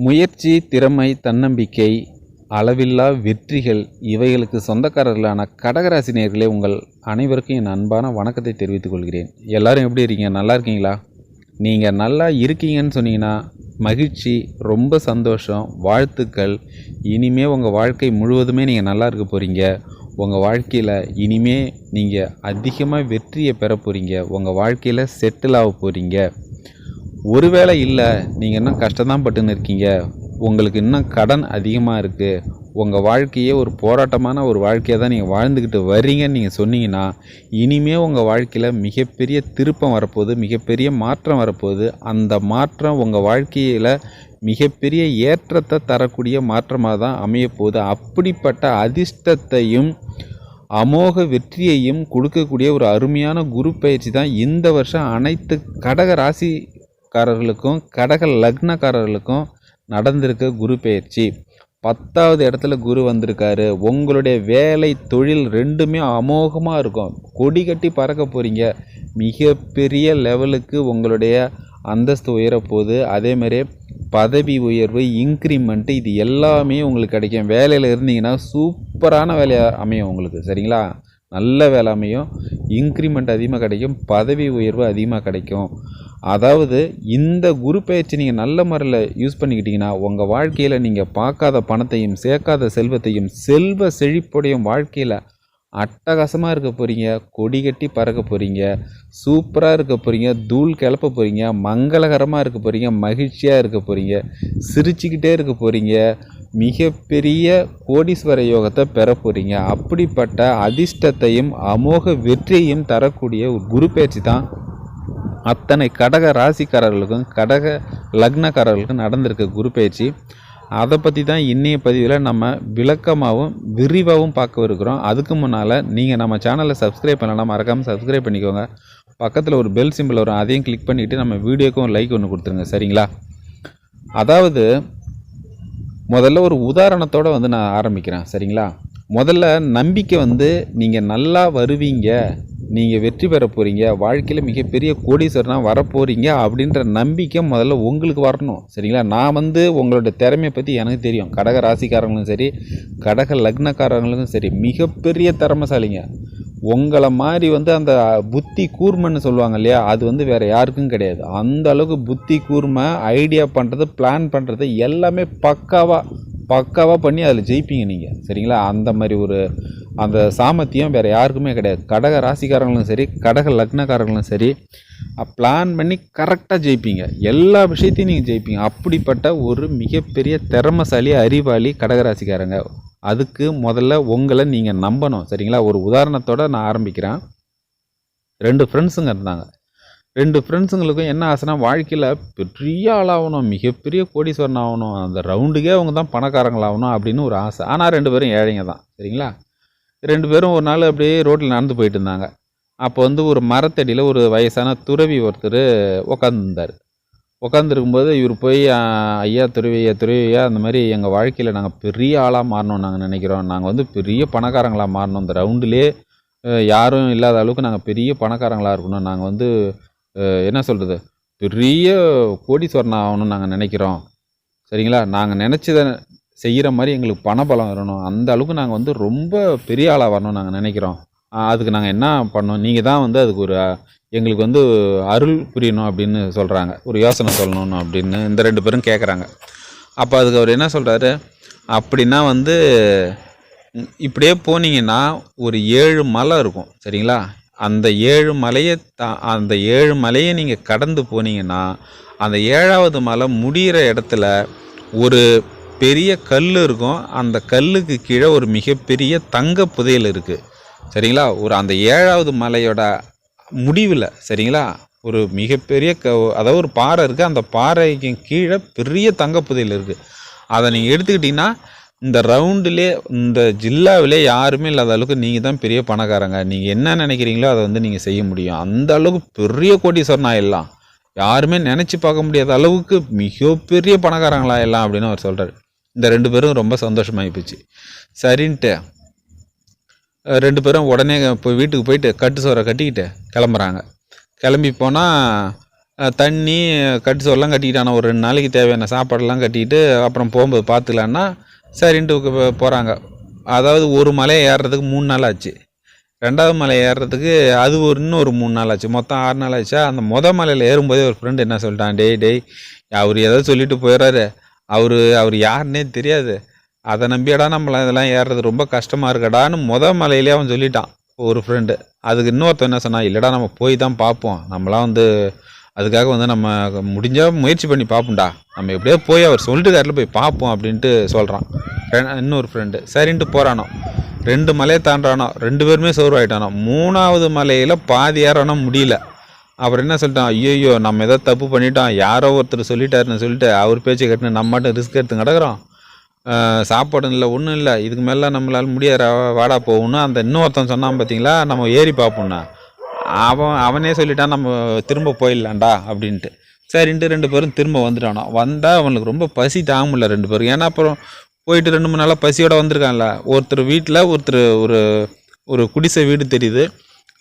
முயற்சி, திறமை, தன்னம்பிக்கை, அளவில்லா வெற்றிகள் இவைகளுக்கு சொந்தக்காரர்களான கடகராசி நேயர்களே, உங்கள் அனைவருக்கும் என் அன்பான வணக்கத்தை தெரிவித்துக் கொள்கிறேன். எல்லாரும் எப்படி இருக்கீங்க? நல்லா இருக்கீங்களா? நீங்கள் நல்லா இருக்கீங்கன்னு சொன்னீங்கன்னா மகிழ்ச்சி, ரொம்ப சந்தோஷம், வாழ்த்துக்கள். இனிமே உங்கள் வாழ்க்கை முழுவதுமே நீங்கள் நல்லா இருக்க போகிறீங்க. உங்கள் வாழ்க்கையில் இனிமே நீங்கள் அதிகமாக வெற்றியை பெற போகிறீங்க. உங்கள் வாழ்க்கையில் செட்டில் ஆக போகிறீங்க. ஒருவேளை இல்லை, நீங்கள் இன்னும் கஷ்டம்தான் பட்டுன்னு இருக்கீங்க, உங்களுக்கு இன்னும் கடன் அதிகமாக இருக்குது, உங்கள் வாழ்க்கையே ஒரு போராட்டமான ஒரு வாழ்க்கையை தான் நீங்கள் வாழ்ந்துக்கிட்டு வர்றீங்கன்னு நீங்கள் சொன்னீங்கன்னா, இனிமே உங்கள் வாழ்க்கையில் மிகப்பெரிய திருப்பம் வரப்போகுது, மிகப்பெரிய மாற்றம் வரப்போகுது. அந்த மாற்றம் உங்கள் வாழ்க்கையில் மிகப்பெரிய ஏற்றத்தை தரக்கூடிய மாற்றமாக தான் அமையப்போகுது. அப்படிப்பட்ட அதிர்ஷ்டத்தையும் அமோக வெற்றியையும் கொடுக்கக்கூடிய ஒரு அருமையான குரு பயிற்சி தான் இந்த வருஷம் அனைத்து கடக ராசிக்காரர்களுக்கும் கடக லக்னக்காரர்களுக்கும் நடந்திருக்க குரு பயிற்சி. 10வது இடத்துல குரு வந்திருக்காரு. உங்களுடைய வேலை, தொழில் ரெண்டுமே அமோகமாக இருக்கும். கொடி கட்டி பறக்க போகிறீங்க. மிகப்பெரிய லெவலுக்கு உங்களுடைய அந்தஸ்து உயரப்போகுது. அதேமாதிரி பதவி உயர்வு, இன்க்ரிமெண்ட்டு, இது எல்லாமே உங்களுக்கு கிடைக்கும். வேலையில் இருந்தீங்கன்னா சூப்பரான வேலையாக அமையும் உங்களுக்கு. சரிங்களா? நல்ல வேலை அமையும். இன்க்ரிமெண்ட் அதிகமாக கிடைக்கும். பதவி உயர்வு அதிகமாக கிடைக்கும். அதாவது இந்த குரு பயிற்சி நீங்கள் நல்ல முறையில் யூஸ் பண்ணிக்கிட்டிங்கன்னா உங்கள் வாழ்க்கையில் நீங்கள் பார்க்காத பணத்தையும் சேர்க்காத செல்வத்தையும் செல்வ செழிப்புடையும் வாழ்க்கையில் அட்டகாசமாக இருக்க போகிறீங்க. கொடி கட்டி பறக்க போகிறீங்க. சூப்பராக இருக்க போகிறீங்க. தூள் கிளப்ப போகிறீங்க. மங்களகரமாக இருக்க போகிறீங்க. மகிழ்ச்சியாக இருக்க போகிறீங்க. சிரிச்சுக்கிட்டே இருக்க போகிறீங்க. மிகப்பெரிய கோடீஸ்வர யோகத்தை பெற போகிறீங்க. அப்படிப்பட்ட அதிர்ஷ்டத்தையும் அமோக வெற்றியையும் தரக்கூடிய ஒரு குரு பயிற்சி தான் அத்தனை கடக ராசிக்காரர்களுக்கும் கடக லக்னக்காரர்களுக்கும் நடந்திருக்க குரு பயிற்சி. அதை பற்றி தான் இன்றைய பதிவில் நம்ம விளக்கமாகவும் விரிவாகவும் பார்க்க இருக்கிறோம். அதுக்கு முன்னால் நீங்கள் நம்ம சேனலை சப்ஸ்கிரைப் பண்ணலாம், மறக்காமல் சப்ஸ்கிரைப் பண்ணிக்கோங்க. பக்கத்தில் ஒரு பெல் சிம்பிள் வரும், அதையும் கிளிக் பண்ணிவிட்டு நம்ம வீடியோக்கும் ஒரு லைக் ஒன்று கொடுத்துருங்க. சரிங்களா? அதாவது முதல்ல ஒரு உதாரணத்தோடு நான் ஆரம்பிக்கிறேன். சரிங்களா? முதல்ல நம்பிக்கை நீங்கள் நல்லா வருவீங்க, நீங்கள் வெற்றி பெற போகிறீங்க, வாழ்க்கையில் மிகப்பெரிய கோடீஸ்வரனாக வரப்போகிறீங்க அப்படின்ற நம்பிக்கை முதல்ல உங்களுக்கு வரணும். சரிங்களா? நான் உங்களோட திறமையை பற்றி எனக்கு தெரியும். கடக ராசிக்காரங்களும் சரி, கடக லக்னக்காரங்களுக்கும் சரி, மிகப்பெரிய திறமைசாலிங்க. உங்களை மாதிரி அந்த புத்தி கூர்மைன்னு சொல்லுவாங்க இல்லையா, அது வேறு யாருக்கும் கிடையாது. அந்த அளவுக்கு புத்தி கூர்மை, ஐடியா பண்ணுறது, பிளான் பண்ணுறது எல்லாமே பக்காவாக பண்ணி அதில் ஜெயிப்பீங்க நீங்கள். சரிங்களா? அந்த மாதிரி அந்த சாமர்த்தியம் வேறு யாருக்குமே கிடையாது. கடக ராசிக்காரங்களும் சரி, கடக லக்னக்காரங்களும் சரி, பிளான் பண்ணி கரெக்டாக ஜெயிப்பீங்க. எல்லா விஷயத்தையும் நீங்கள் ஜெயிப்பீங்க. அப்படிப்பட்ட ஒரு மிகப்பெரிய திறமைசாலி, அறிவாளி கடகராசிக்காரங்க. அதுக்கு முதல்ல உங்களை நீங்கள் நம்பணும். சரிங்களா? ஒரு உதாரணத்தோடு நான் ஆரம்பிக்கிறேன். 2 ஃப்ரெண்ட்ஸுங்க இருந்தாங்க. 2 ஃப்ரெண்ட்ஸுங்களுக்கும் என்ன ஆசைனா, வாழ்க்கையில் பெரிய ஆளாகணும், மிகப்பெரிய கோடீஸ்வரன் ஆகணும், அந்த ரவுண்டுக்கே அவங்க தான் பணக்காரங்களாகணும் அப்படின்னு ஒரு ஆசை. ஆனால் 2 பேரும் ஏழைங்க தான். சரிங்களா? 2 பேரும் ஒரு நாள் அப்படியே ரோட்டில் நடந்து போயிட்டு இருந்தாங்க. அப்போ ஒரு மரத்தடியில் ஒரு வயசான துறவி ஒருத்தர் உட்காந்துருந்தார். உட்காந்துருக்கும்போது இவர் போய், ஐயா துறவியா, அந்த மாதிரி எங்கள் வாழ்க்கையில் நாங்கள் பெரிய ஆளாக மாறணும்னு நாங்கள் நினைக்கிறோம். நாங்கள் பெரிய பணக்காரங்களாக மாறணும், இந்த ரவுண்டிலே யாரும் இல்லாத அளவுக்கு நாங்கள் பெரிய பணக்காரங்களாக இருக்கணும், நாங்கள் என்ன சொல்கிறது, பெரிய கோடீஸ்வரன் ஆகணும்னு நாங்கள் நினைக்கிறோம். சரிங்களா? நாங்கள் நினச்சதை செய்கிற மாதிரி எங்களுக்கு பணபலம் வரணும், அந்த அளவுக்கு நாங்கள் ரொம்ப பெரிய ஆளாக வரணும்னு நாங்கள் நினைக்கிறோம். அதுக்கு நாங்கள் என்ன பண்ணோம், நீங்கள் தான் அதுக்கு ஒரு எங்களுக்கு அருள் புரியணும் அப்படின்னு சொல்கிறாங்க, ஒரு யோசனை சொல்லணும் அப்படின்னு இந்த 2 பேரும் கேட்குறாங்க. அப்போ அதுக்கு அவர் என்ன சொல்கிறாரு அப்படின்னா, இப்படியே போனீங்கன்னா ஒரு 7 மலை இருக்கும். சரிங்களா? அந்த 7 மலையை நீங்கள் கடந்து போனீங்கன்னா அந்த 7வது மலை முடிகிற இடத்துல ஒரு பெரிய கல் இருக்கும். அந்த கல்லுக்கு கீழே ஒரு மிகப்பெரிய தங்க புதையல் இருக்குது. சரிங்களா? அந்த 7வது மலையோட முடிவில், சரிங்களா, ஒரு மிகப்பெரிய அதாவது ஒரு பாறை இருக்குது. அந்த பாறைக்கு கீழே பெரிய தங்க புதையல் இருக்குது. அதை நீங்கள் எடுத்துக்கிட்டிங்கன்னா இந்த ரவுண்டிலே, இந்த ஜில்லாவிலே யாருமே இல்லாத அளவுக்கு நீங்கள் தான் பெரிய பணக்காரங்க. நீங்கள் என்ன நினைக்கிறீங்களோ அதை நீங்கள் செய்ய முடியும். அந்த அளவுக்கு பெரிய கோடீஸ்வரன் ஆயிடலாம். யாருமே நினச்சி பார்க்க முடியாத அளவுக்கு மிகப்பெரிய பணக்காரங்களாயிடலாம் அப்படின்னு அவர் சொல்கிறார். இந்த 2 பேரும் ரொம்ப சந்தோஷமாகி போச்சு. சரின்ட்டு 2 பேரும் உடனே வீட்டுக்கு போயிட்டு கட்டு சோறை கட்டிக்கிட்டு கிளம்புறாங்க. கிளம்பி போனால் தண்ணி கட்டு சோறுலாம் கட்டிக்கிட்டானா, ஒரு 2 நாளைக்கு தேவையான சாப்பாடெல்லாம் கட்டிக்கிட்டு அப்புறம் போகும்போது பார்த்துக்கலான்னா சரின்ட்டு போகிறாங்க. அதாவது ஒரு மலையை ஏறுறதுக்கு 3 நாள் ஆச்சு. 2வது மலை ஏறுறதுக்கு அது இன்னும் ஒரு 3 நாள் ஆச்சு. மொத்தம் 6 நாள் ஆச்சா. அந்த மலையில் ஏறும்போதே ஒரு ஃப்ரெண்டு என்ன சொல்லிட்டான், டேய் அவர் ஏதாவது சொல்லிட்டு போயிடுறாரு, அவர் யாருன்னே தெரியாது, அதை நம்பியடா நம்மள இதெல்லாம் ஏறுறது ரொம்ப கஷ்டமாக இருக்கடான்னு மலையிலே அவன் சொல்லிட்டான் ஒரு ஃப்ரெண்டு. அதுக்கு இன்னொருத்தன் என்ன சொன்னான், இல்லைடா நம்ம போய் தான் பார்ப்போம், நம்மளாம் அதுக்காக நம்ம முடிஞ்சால் முயற்சி பண்ணி பார்ப்போம்டா, நம்ம எப்படியோ போய் அவர் சொல்லிட்டு காரில் போய் பார்ப்போம் அப்படின்ட்டு சொல்கிறான் இன்னொரு ஃப்ரெண்டு. சரின்ட்டு போகிறானோ, 2 மலையை தாண்டானோ, 2 பேருமே சோர்வாயிட்டானோ. 3வது மலையில் பாதி ஏறானோ முடியல. அப்புறம் என்ன சொல்லிட்டான், ஐயோ நம்ம ஏதோ தப்பு பண்ணிட்டோம், யாரோ ஒருத்தர் சொல்லிட்டாருன்னு சொல்லிட்டு அவர் பேச்சை கட்டுன்னு நம்ம மட்டும் ரிஸ்க் எடுத்து கிடக்குறோம், சாப்பாடும் இல்லை ஒன்றும் இல்லை, இதுக்கு மேலே நம்மளால் முடியாத வாடா போகணும். அந்த இன்னொருத்தன் சொன்னான் பார்த்தீங்களா, நம்ம ஏறி பார்ப்போம்னா, அவனே சொல்லிட்டான் நம்ம திரும்ப போயிடலாம்டா அப்படின்ட்டு. சரின்ட்டு 2 பேரும் திரும்ப வந்துட்டானோ. வந்தால் அவனுக்கு ரொம்ப பசி தாங்க முடியல 2 பேரும். ஏன்னா அப்புறம் போயிட்டு 2-3 நாளாக பசியோடு வந்திருக்கான்ல. ஒருத்தர் வீட்டில் ஒரு குடிசை வீடு தெரியுது,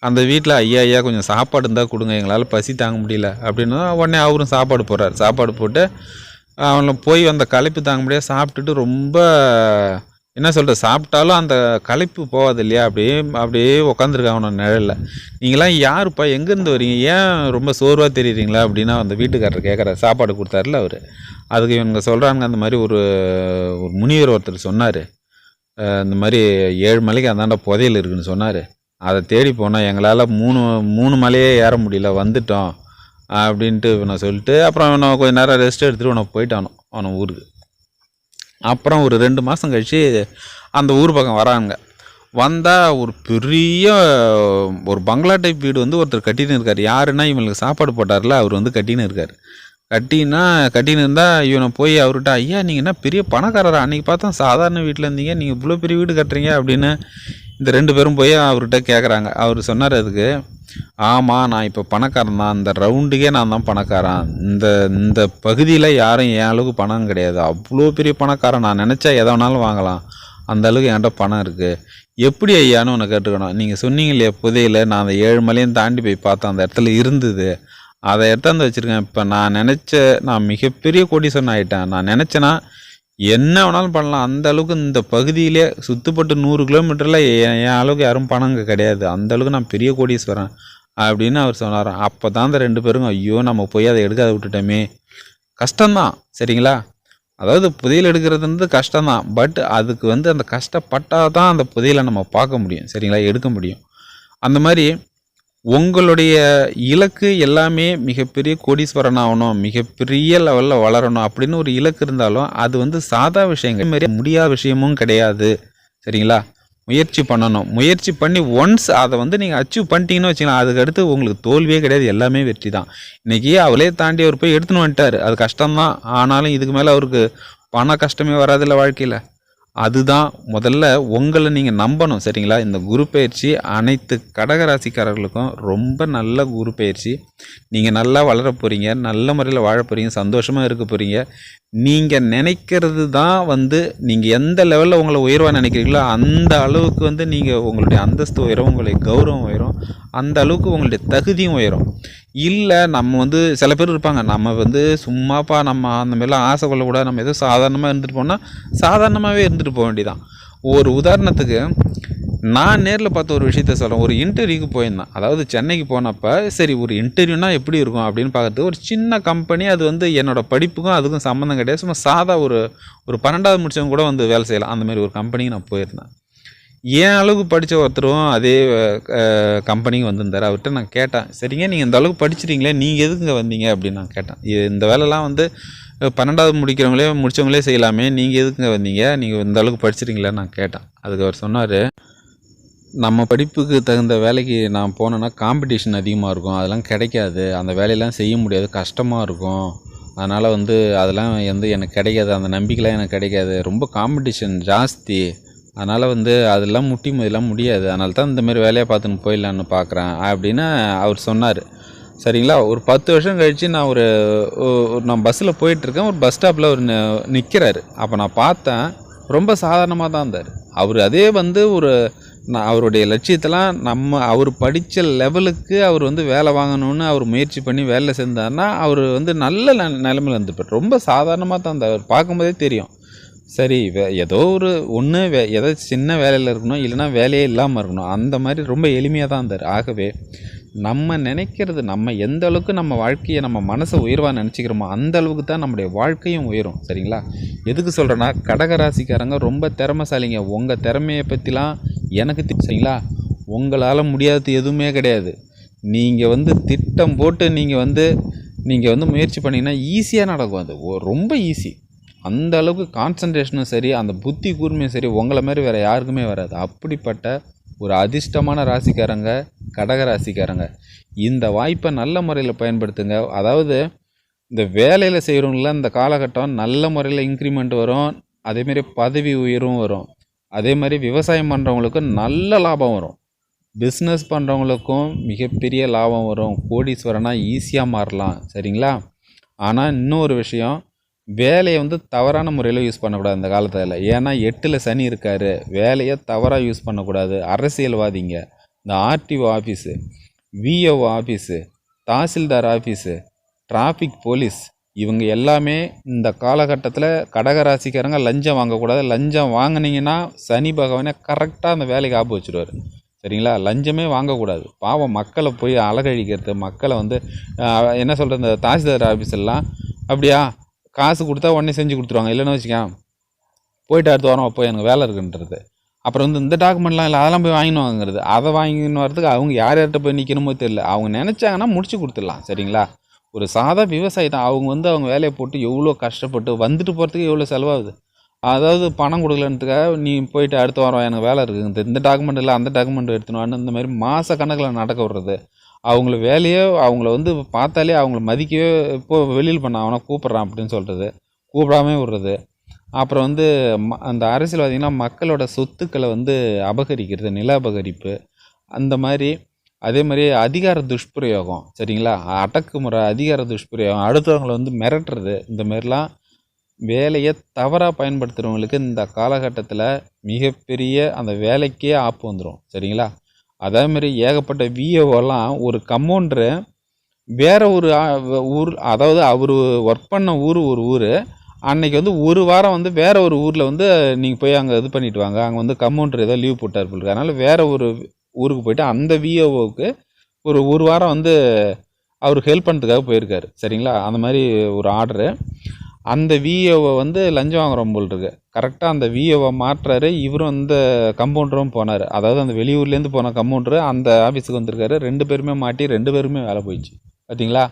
அந்த வீட்டில் ஐயா கொஞ்சம் சாப்பாடு இருந்தால் கொடுங்க, எங்களால் பசி தாங்க முடியல அப்படின்னு. உடனே அவரும் சாப்பாடு போடுறாரு. சாப்பாடு போட்டு அவனை போய் அந்த களைப்பு தாங்க முடியாது சாப்பிட்டுட்டு ரொம்ப என்ன சொல்கிறது, சாப்பிட்டாலும் அந்த களைப்பு போகாது இல்லையா, அப்படியே உட்காந்துருக்கான் அவனை நிழலில். நீங்களாம் யாருப்பா, எங்கேருந்து வரீங்க, ஏன் ரொம்ப சோர்வாக தெரியுறீங்களா அப்படின்னா அந்த வீட்டுக்காரர் கேட்குறாரு. சாப்பாடு கொடுத்தாருல அவர். அதுக்கு இவங்க சொல்கிறாங்க, அந்த மாதிரி ஒரு முனிவர் ஒருத்தர் சொன்னார், இந்த மாதிரி 7 மலைக்கு அந்தாண்ட புதையல் இருக்குதுன்னு சொன்னார், அதை தேடி போனால் எங்களால் 3 மலையே ஏற முடியல, வந்துட்டோம் அப்படின்ட்டு இவனை சொல்லிட்டு அப்புறம் இவனை கொஞ்சம் நேரம் ரெஸ்ட் எடுத்துகிட்டு இவனை போயிட்டானோ அவனை ஊருக்கு. அப்புறம் ஒரு 2 மாதம் கழித்து அந்த ஊர் பக்கம் வராங்க. வந்தால் ஒரு பெரிய ஒரு பங்களா டைப் வீடு ஒருத்தர் கட்டின்னு இருக்கார். யாருன்னா இவங்களுக்கு சாப்பாடு போட்டார்ல அவர் கட்டின்னு இருக்கார். கட்டின்னு இருந்தால் இவனை போய் அவர்கிட்ட, ஐயா நீங்கள் என்ன பெரிய பணக்காரரா, அன்றைக்கி பார்த்தா சாதாரண வீட்டில் இருந்தீங்க, நீங்கள் இவ்வளோ பெரிய வீடு கட்டுறீங்க அப்படின்னு இந்த 2 பேரும் போய் அவர்கிட்ட கேட்குறாங்க. அவர் சொன்னார் அதுக்கு, ஆமாம் நான் இப்போ பணக்காரன் தான், இந்த ரவுண்டுக்கே நான் தான் பணக்காரன், இந்த பகுதியில் யாரும் என் அளவுக்கு பணம் கிடையாது, அவ்வளோ பெரிய பணக்காரன், நான் நினச்சா எதை வேணாலும் வாங்கலாம், அந்த அளவுக்கு என்கிட்ட பணம் இருக்குது, எப்படி ஐயான்னு உன்னை கேட்டுக்கணும், நீங்கள் சொன்னீங்க இல்லையா புதையில, நான் அந்த 7 மலையும் தாண்டி போய் பார்த்தேன், அந்த இடத்துல இருந்தது, அதை எடுத்தாந்து வச்சுருக்கேன், இப்போ நான் மிகப்பெரிய கோடீஸ்வரன் ஆகிட்டேன், நான் நினச்சேன்னா என்ன வேணாலும் பண்ணலாம், அந்த அளவுக்கு இந்த பகுதியிலே சுற்றுப்பட்டு 100 கிலோமீட்டரில் என் அளவுக்கு யாரும் பணம் அங்கே கிடையாது, அந்த அளவுக்கு நான் பெரிய கோடீஸ்வரன் அப்படின்னு அவர் சொன்னார். அப்போ தான் அந்த 2 பேரும், ஐயோ நம்ம போய் அதை எடுக்காத விட்டுட்டோமே, கஷ்டம்தான் சரிங்களா, அதாவது புதையல் எடுக்கிறது கஷ்டம்தான், பட் அதுக்கு அந்த கஷ்டப்பட்டால் தான் அந்த புதையலை நம்ம பார்க்க முடியும் சரிங்களா, எடுக்க முடியும். அந்த மாதிரி உங்களுடைய இலக்கு எல்லாமே மிகப்பெரிய கோடீஸ்வரன் ஆகணும், மிகப்பெரிய லெவலில் வளரணும் அப்படின்னு ஒரு இலக்கு இருந்தாலும் அது சாதா விஷயங்கள் மாரி முடியாத விஷயமும் கிடையாது சரிங்களா. முயற்சி பண்ணணும், முயற்சி பண்ணி ஒன்ஸ் அதை நீங்கள் அச்சீவ் பண்ணிட்டீங்கன்னு வச்சுக்கலாம், அதுக்கு அடுத்து உங்களுக்கு தோல்வியே கிடையாது, எல்லாமே வெற்றி தான். இன்றைக்கி அவளே தாண்டி அவர் போய் எடுத்துன்னு வந்துட்டார், அது கஷ்டம்தான், ஆனாலும் இதுக்கு மேலே அவருக்கு பண கஷ்டமே வராதில்ல வாழ்க்கையில். அதுதான் முதல்ல உங்களை நீங்கள் நம்பணும் சரிங்களா. இந்த குரு பயிற்சி அனைத்து கடகராசிக்காரர்களுக்கும் ரொம்ப நல்ல குரு பயிற்சி. நீங்கள் நல்லா வளர போகிறீங்க, நல்ல முறையில் வாழ போகிறீங்க, சந்தோஷமாக இருக்க போகிறீங்க. நீங்கள் நினைக்கிறது தான் நீங்கள் எந்த லெவலில் உங்களை உயர்வாக நினைக்கிறீங்களோ அந்த அளவுக்கு நீங்கள் உங்களுடைய அந்தஸ்து உயரும், உங்களுடைய கௌரவம் உயரும், அந்த அளவுக்கு உங்களுடைய தகுதியும் உயரும். இல்லை நம்ம சில பேர் இருப்பாங்க, நம்ம சும்மாப்பா நம்ம அந்த மாதிரிலாம் ஆசை கொள்ளக்கூடாது, நம்ம ஏதோ சாதாரணமாக இருந்துட்டு போனால் சாதாரணமாகவே இருந்துட்டு போக வேண்டியதான். ஒரு உதாரணத்துக்கு நான் நேரில் பார்த்த ஒரு விஷயத்த சொல்கிறேன். ஒரு இன்டர்வியூக்கு போயிருந்தேன், அதாவது சென்னைக்கு போனப்போ சரி ஒரு இன்டர்வியூனால் எப்படி இருக்கும் அப்படின்னு பார்க்குறதுக்கு ஒரு சின்ன கம்பெனி, அது என்னோடய படிப்புக்கும் அதுக்கும் சம்மந்தம் கிடையாது, சும்மா சாதா ஒரு 12வது முடிச்சவங்க கூட வேலை செய்யலாம், அந்த மாதிரி ஒரு கம்பெனிக்கு நான் போயிருந்தேன். ஏன் அளவுக்கு படித்த ஒருத்தரும் அதே கம்பெனிக்கு வந்திருந்தார். அவர்கிட்ட நான் கேட்டேன், சரிங்க நீங்கள் இந்த அளவுக்கு படிச்சிட்டீங்களே, நீங்கள் எதுக்குங்க வந்தீங்க அப்படின்னு நான் கேட்டேன். இந்த வேலைலாம் 12வது முடித்தவங்களே செய்யலாமே, நீங்கள் எதுக்குங்க வந்தீங்க, நீங்கள் இந்த அளவுக்கு படிச்சிட்டீங்களேன்னு நான் கேட்டேன். அதுக்கு அவர் சொன்னார், நம்ம படிப்புக்கு தகுந்த வேலைக்கு நான் போனேன்னா காம்படிஷன் அதிகமாக இருக்கும், அதெல்லாம் கிடைக்காது, அந்த வேலையெல்லாம் செய்ய முடியாது, கஷ்டமாக இருக்கும், அதனால் அதெல்லாம் எனக்கு கிடைக்காது, அந்த நம்பிக்கைலாம் எனக்கு கிடைக்காது, ரொம்ப காம்படிஷன் ஜாஸ்தி, அதனால் அதெல்லாம் இதெல்லாம் முடியாது, அதனால தான் இந்தமாரி வேலையை பார்த்துன்னு போயிடலான்னு பார்க்குறேன் அப்படின்னு அவர் சொன்னார் சரிங்களா. ஒரு 10 வருஷம் கழித்து நான் பஸ்ஸில் போயிட்டுருக்கேன், ஒரு பஸ் ஸ்டாப்பில் அவர் நிற்கிறாரு. அப்போ நான் பார்த்தேன், ரொம்ப சாதாரணமாக தான் இருந்தார் அவர். அதே ஒரு அவருடைய லட்சியத்தெல்லாம் அவர் படித்த லெவலுக்கு அவர் வந்து வேலை வாங்கணும்னு அவர் முயற்சி பண்ணி வேலை செஞ்சார்னா அவர் வந்து நல்ல நிலைமையில் இருந்துப்பார். ரொம்ப சாதாரணமாக தான் அவர் பார்க்கும்போதே தெரியும். சரி ஏதோ ஒரு ஒன்று ஏதோ சின்ன வேலையில் இருக்கணும், இல்லைனா வேலையே இல்லாமல் இருக்கணும், அந்த மாதிரி ரொம்ப எளிமையாக தான் இருந்தார். ஆகவே நம்ம நினைக்கிறது, நம்ம எந்த அளவுக்கு நம்ம வாழ்க்கையை நம்ம மனசை உயர்வாக நினச்சிக்கிறோமோ அந்த அளவுக்கு தான் நம்முடைய வாழ்க்கையும் உயரும். சரிங்களா? எதுக்கு சொல்கிறேன்னா, கடகராசிக்காரங்க ரொம்ப திறமைசாலிங்க. உங்கள் திறமையை பற்றிலாம் எனக்கு சரிங்களா, உங்களால் முடியாதது எதுவுமே கிடையாது. நீங்கள் வந்து திட்டம் போட்டு நீங்கள் வந்து முயற்சி பண்ணிங்கன்னா ஈஸியாக நடக்கும். அது ரொம்ப ஈஸி. அந்த அளவுக்கு கான்சன்ட்ரேஷனும் சரி, அந்த புத்தி கூர்மையும் சரி உங்களை மாதிரி வேறு யாருக்குமே வராது. அப்படிப்பட்ட ஒரு அதிர்ஷ்டமான ராசிக்காரங்க கடகராசிக்காரங்க. இந்த வாய்ப்பை நல்ல முறையில் பயன்படுத்துங்க. அதாவது இந்த வேலையில் செய்கிறவங்களாம் இந்த காலகட்டம் நல்ல முறையில் இன்க்ரிமெண்ட் வரும், அதேமாரி பதவி உயர்வும் வரும். அதே மாதிரி விவசாயம் பண்ணுறவங்களுக்கும் நல்ல லாபம் வரும். பிஸ்னஸ் பண்ணுறவங்களுக்கும் மிகப்பெரிய லாபம் வரும். கோடீஸ்வரனாக ஈஸியாக மாறலாம். சரிங்களா? ஆனால் இன்னொரு விஷயம், வேலையை வந்து தவறான முறையில் யூஸ் பண்ணக்கூடாது இந்த காலத்தில். ஏன்னா 8ல் சனி இருக்கார். வேலையை தவறாக யூஸ் பண்ணக்கூடாது. அரசியல்வாதிங்க, இந்த RTO office, VO office, tahsildar office, traffic police, இவங்க எல்லாமே இந்த காலகட்டத்தில் கடகராசிக்காரங்க லஞ்சம் வாங்கக்கூடாது. லஞ்சம் வாங்கினீங்கன்னா சனி பகவானே கரெக்டாக அந்த வேலைக்கு ஆப்பு வச்சுருவார். சரிங்களா? லஞ்சமே வாங்கக்கூடாது. பாவம் மக்களை போய் அலகழிக்கிறது, மக்களை வந்து என்ன சொல்கிறது, இந்த தாசில்தார் ஆஃபீஸெல்லாம் அப்படியா காசு கொடுத்தா உடனே செஞ்சு கொடுத்துருவாங்க. இல்லைன்னு வச்சுக்கேன், போயிட்டு அடுத்து வாரம் போய் எனக்கு வேலை இருக்குன்றது. அப்புறம் வந்து இந்த டாக்குமெண்ட்லாம் இல்லை, அதெல்லாம் போய் வாங்கின்னு வாங்குறது. அதை வாங்கின்னு வரதுக்கு அவங்க யார்கிட்ட போய் நிற்கணுமோ தெரியல. அவங்க நினச்சாங்கன்னா முடிச்சு கொடுத்துடலாம். சரிங்களா? ஒரு சாதா விவசாயி தான். அவங்க வந்து அவங்க வேலையை போட்டு எவ்வளோ கஷ்டப்பட்டு வந்துட்டு போகிறதுக்கு எவ்வளோ செலவாகுது. அதாவது பணம் கொடுக்கலன்றதுக்காக நீ போயிட்டு அடுத்த வாரம் எனக்கு வேலை இருக்குது, இந்த டாக்குமெண்ட் இல்லை அந்த டாக்குமெண்ட் எடுத்துன்னு இந்த மாதிரி மாத கணக்கில் நடக்க விடுறது. அவங்கள வேலையே அவங்கள வந்து பார்த்தாலே அவங்கள மதிக்கவே, இப்போது வெளியில் பண்ண அவனை கூப்பிட்றான் அப்படின்னு சொல்கிறது, கூப்பிடாமே விடுறது. அப்புறம் வந்து அந்த அரசியல்வாதிங்கன்னா மக்களோட சொத்துக்களை வந்து அபகரிக்கிறது, நில அபகரிப்பு, அந்த மாதிரி. அதே மாதிரி அதிகார துஷ்பிரயோகம். சரிங்களா? அடக்குமுறை, அதிகார துஷ்பிரயோகம், அடுத்தவங்களை வந்து மிரட்டுறது, இந்த மாதிரிலாம் வேலையை தவறாக பயன்படுத்துகிறவங்களுக்கு இந்த காலகட்டத்தில் மிகப்பெரிய அந்த வேலைக்கே ஆப்பு வந்துடும். சரிங்களா? அதேமாரி ஏகப்பட்ட விஏஓலாம் ஒரு கம்பவுண்டரு வேறு ஒரு ஊர், அதாவது அவர் ஒர்க் பண்ண ஊர் ஒரு ஊர், அன்றைக்கி வந்து ஒரு வாரம் வந்து வேறு ஒரு ஊரில் வந்து நீங்கள் போய் அங்கே இது பண்ணிவிட்டு வாங்க, அங்கே வந்து கம்பவுண்டர் ஏதோ லீவ் போட்டார் போல், அதனால் வேறு ஒரு ஊருக்கு போய்ட்டு அந்த விஏஓவுக்கு ஒரு வாரம் வந்து அவருக்கு ஹெல்ப் பண்ணுறதுக்காக போயிருக்காரு. சரிங்களா? அந்த மாதிரி ஒரு ஆர்டரு. அந்த விஏஓவை வந்து லஞ்சம் வாங்குறோம் போல் இருக்கு. கரெக்டாக அந்த விஏஓவை மாற்றுறாரு. இவரும் அந்த கம்பவுண்டரும் போனார். அதாவது அந்த வெளியூர்லேருந்து போன கம்பவுண்டரு அந்த ஆஃபீஸுக்கு வந்திருக்காரு. 2 பேருமே மாட்டி 2 பேருமே வேலை போயிடுச்சு. பார்த்தீங்களா?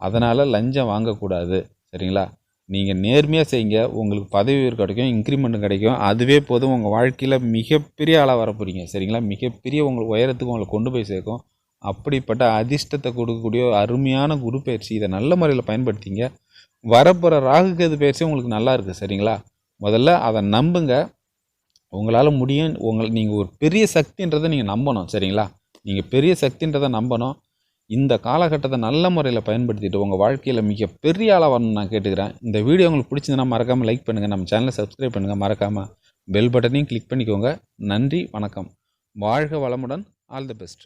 அதனால் லஞ்சம் வாங்கக்கூடாது. சரிங்களா? நீங்கள் நேர்மையாக செய்யுங்க. உங்களுக்கு பதவி உயர்வு கிடைக்கும், இன்க்ரிமெண்ட்டும் கிடைக்கும். அதுவே போதும், உங்கள் வாழ்க்கையில் மிகப்பெரிய ஆளாக வர போகிறீங்க. சரிங்களா? மிகப்பெரிய உங்களுக்கு உயரத்துக்கு உங்களை கொண்டு போய் சேர்க்கும். அப்படிப்பட்ட அதிர்ஷ்டத்தை கொடுக்கக்கூடிய அருமையான குரு பயிற்சி. இதை நல்ல முறையில் பயன்படுத்திங்க. வரப்போகிற ராகு கேது பயிற்சி உங்களுக்கு நல்லா இருக்குது. சரிங்களா? முதல்ல அதை நம்புங்க. உங்களால் முடியும். நீங்கள் ஒரு பெரிய சக்தின்றதை நீங்கள் நம்பணும். சரிங்களா? நீங்கள் பெரிய சக்தின்றதை நம்பணும். இந்த காலகட்டத்தை நல்ல முறையில் பயன்படுத்திட்டு உங்கள் வாழ்க்கையில் மிக பெரிய ஆளாக வரணும்னு நான் கேட்டுக்கிறேன். இந்த வீடியோ உங்களுக்கு பிடிச்சதுன்னா மறக்காமல் லைக் பண்ணுங்கள், நம்ம சேனலை சப்ஸ்கிரைப் பண்ணுங்கள், மறக்காமல் பெல் பட்டனையும் கிளிக் பண்ணிக்கோங்க. நன்றி, வணக்கம். வாழ்க வளமுடன். All the best.